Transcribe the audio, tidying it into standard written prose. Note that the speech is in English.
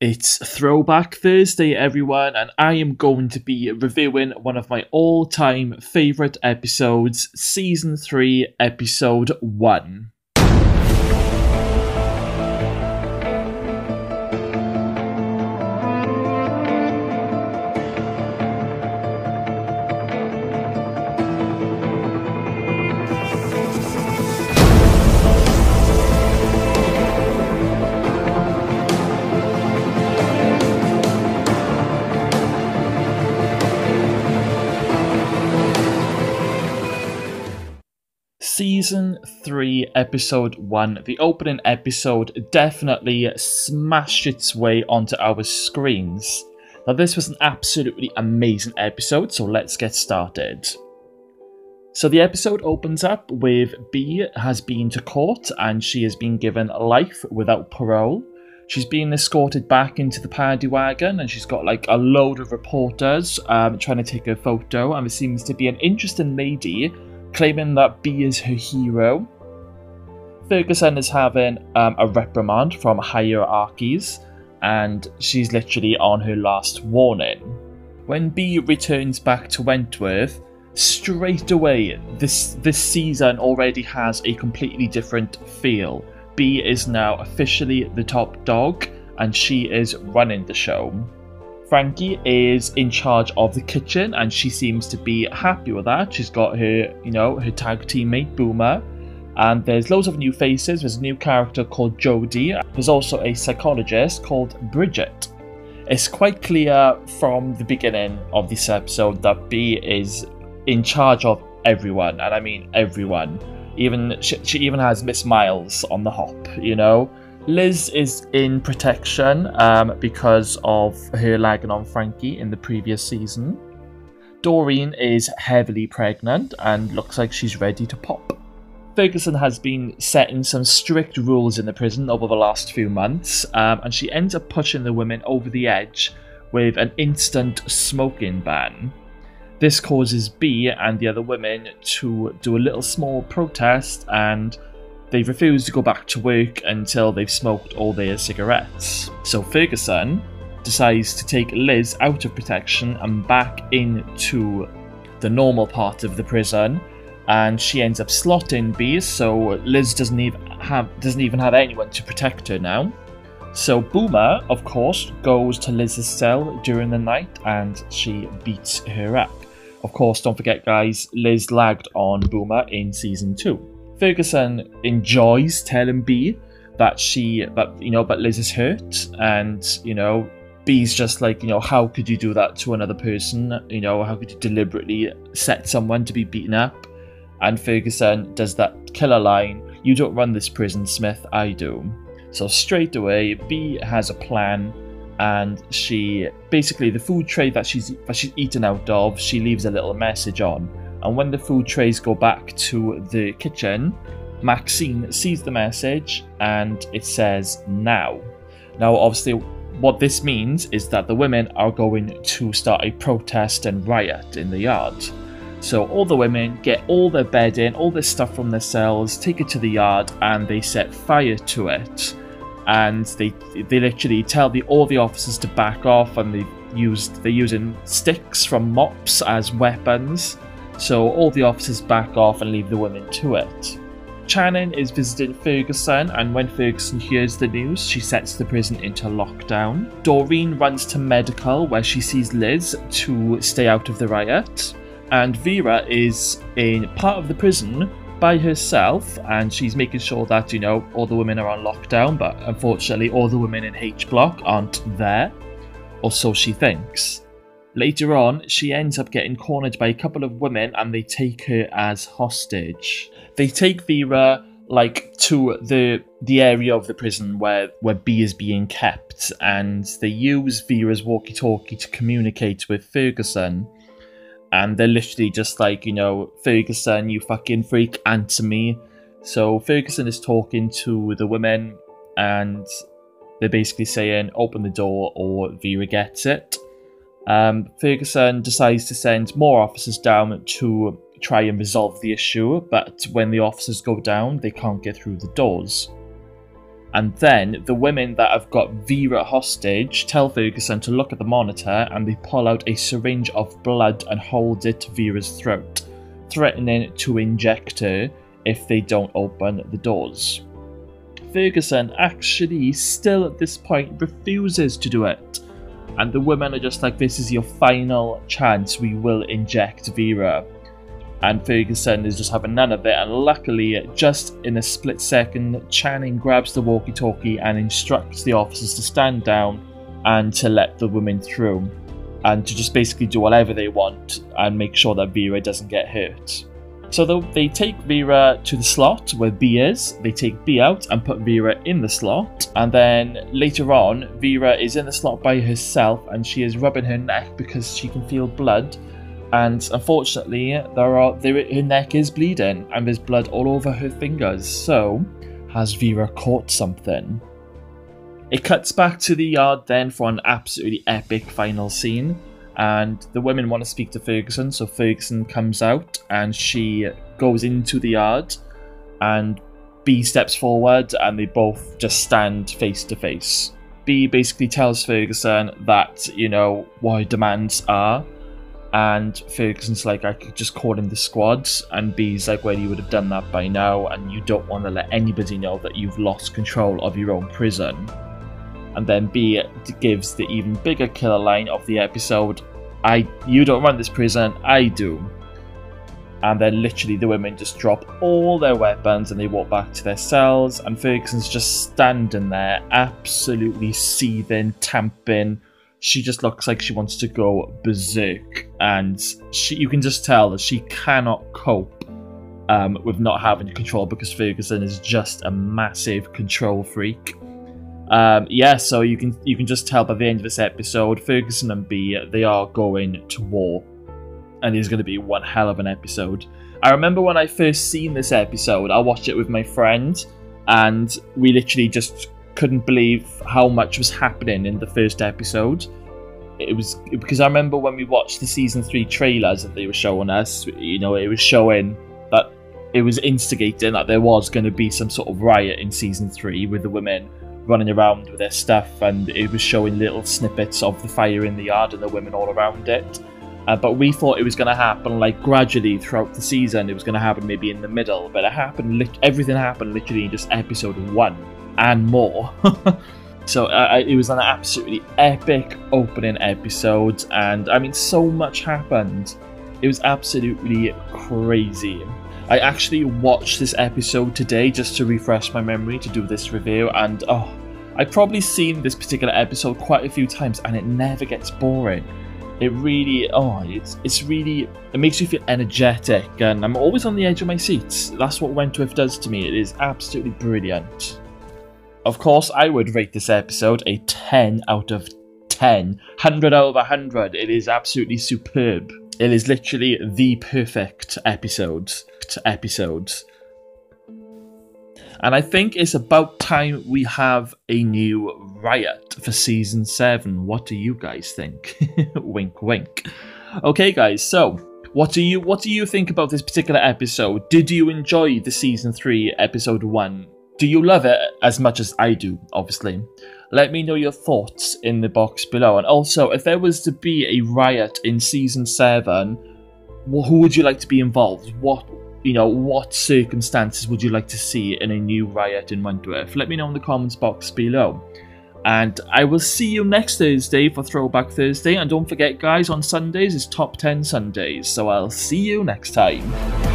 It's Throwback Thursday, everyone, and I am going to be reviewing one of my all-time favourite episodes, Season 3, Episode 1. Season 3, Episode 1, the opening episode definitely smashed its way onto our screens. Now this was an absolutely amazing episode, so let's get started. So the episode opens up with Bea has been to court and she has been given life without parole. She's being escorted back into the paddy wagon and she's got like a load of reporters trying to take her photo, and there seems to be an interesting lady claiming that Bea is her hero. Ferguson is having a reprimand from hierarchies, and she's literally on her last warning. When Bea returns back to Wentworth, straight away this season already has a completely different feel. Bea is now officially the top dog, and she is running the show. Frankie is in charge of the kitchen and she seems to be happy with that. She's got her, her tag teammate Boomer, and there's loads of new faces. There's a new character called Jodie. There's also a psychologist called Bridget. It's quite clear from the beginning of this episode that Bea is in charge of everyone, and I mean everyone. She even has Miss Miles on the hop, Liz is in protection because of her lagging on Frankie in the previous season. Doreen is heavily pregnant and looks like she's ready to pop. Ferguson has been setting some strict rules in the prison over the last few months, and she ends up pushing the women over the edge with an instant smoking ban. This causes Bea and the other women to do a little small protest, and they refuse to go back to work until they've smoked all their cigarettes. So Ferguson decides to take Liz out of protection and back into the normal part of the prison, and she ends up slotting Bea, so Liz doesn't even have anyone to protect her now. So Boomer, of course, goes to Liz's cell during the night and she beats her up. Of course, don't forget guys, Liz lagged on Boomer in Season 2. Ferguson enjoys telling Bea that Liz is hurt, and Bea's just like, how could you do that to another person? How could you deliberately set someone to be beaten up? And Ferguson does that killer line, "You don't run this prison, Smith, I do." So straight away, Bea has a plan, and she basically the food tray that she's eaten out of, she leaves a little message on. And when the food trays go back to the kitchen, Maxine sees the message and it says now. Now obviously what this means is that the women are going to start a protest and riot in the yard. So all the women get all their bedding, all their stuff from their cells, take it to the yard, and they set fire to it. And they literally tell all the officers to back off, and they're using sticks from mops as weapons. So all the officers back off and leave the women to it. Channing is visiting Ferguson, and when Ferguson hears the news, she sets the prison into lockdown. Doreen runs to medical where she sees Liz to stay out of the riot. And Vera is in part of the prison by herself, and she's making sure that, all the women are on lockdown, but unfortunately all the women in H block aren't there, or so she thinks. Later on, she ends up getting cornered by a couple of women and they take her as hostage. They take Vera to the area of the prison where Bea is being kept, and they use Vera's walkie-talkie to communicate with Ferguson. And they're literally just like, Ferguson, you fucking freak, answer me. So Ferguson is talking to the women and they're basically saying, open the door or Vera gets it. Ferguson decides to send more officers down to try and resolve the issue, but when the officers go down, they can't get through the doors. And then the women that have got Vera hostage tell Ferguson to look at the monitor, and they pull out a syringe of blood and hold it to Vera's throat, threatening to inject her if they don't open the doors. Ferguson actually still at this point refuses to do it, and the women are just like, this is your final chance, we will inject Vera. And Ferguson is just having none of it, and luckily, just in a split second, Channing grabs the walkie-talkie and instructs the officers to stand down and to let the women through, and to just basically do whatever they want and make sure that Vera doesn't get hurt. So they take Vera to the slot where B is, they take B out and put Vera in the slot, and then later on, Vera is in the slot by herself and she is rubbing her neck because she can feel blood. And unfortunately, her neck is bleeding and there's blood all over her fingers. So, has Vera caught something? It cuts back to the yard then for an absolutely epic final scene. And the women want to speak to Ferguson, so Ferguson comes out and she goes into the yard. And B steps forward and they both just stand face to face. B basically tells Ferguson that, you know, what her demands are. And Ferguson's like, I could just call in the squads, and B's like, well, you would have done that by now, and you don't want to let anybody know that you've lost control of your own prison. And then B gives the even bigger killer line of the episode, you don't run this prison, I do. And then literally the women just drop all their weapons and they walk back to their cells, and Ferguson's just standing there, absolutely seething, tamping. She just looks like she wants to go berserk, and you can just tell that she cannot cope with not having control, because Ferguson is just a massive control freak. So you can just tell by the end of this episode, Ferguson and B, they are going to war, and it's going to be one hell of an episode. I remember when I first seen this episode, I watched it with my friend, and we literally just couldn't believe how much was happening in the first episode. It was because I remember when we watched the season 3 trailers that they were showing us, you know, it was showing that it was instigating that there was going to be some sort of riot in season 3 with the women running around with their stuff, and it was showing little snippets of the fire in the yard and the women all around it. But we thought it was going to happen like gradually throughout the season. It was going to happen maybe in the middle, but everything happened literally in just episode 1. And more. So it was an absolutely epic opening episode, and I mean, so much happened. It was absolutely crazy. I actually watched this episode today just to refresh my memory to do this review, and I've probably seen this particular episode quite a few times, and it never gets boring. It really, it makes you feel energetic, and I'm always on the edge of my seats. That's what Wentworth does to me. It is absolutely brilliant. Of course, I would rate this episode a 10 out of 10. 100 out of 100. It is absolutely superb. It is literally the perfect episode. And I think it's about time we have a new riot for season 7. What do you guys think? Wink, wink. Okay, guys, so what do you think about this particular episode? Did you enjoy the season 3 episode 1? Do you love it as much as I do, obviously? Let me know your thoughts in the box below. And also, if there was to be a riot in season 7, who would you like to be involved? What circumstances would you like to see in a new riot in Wentworth? Let me know in the comments box below. And I will see you next Thursday for Throwback Thursday. And don't forget, guys, on Sundays is Top 10 Sundays. So I'll see you next time.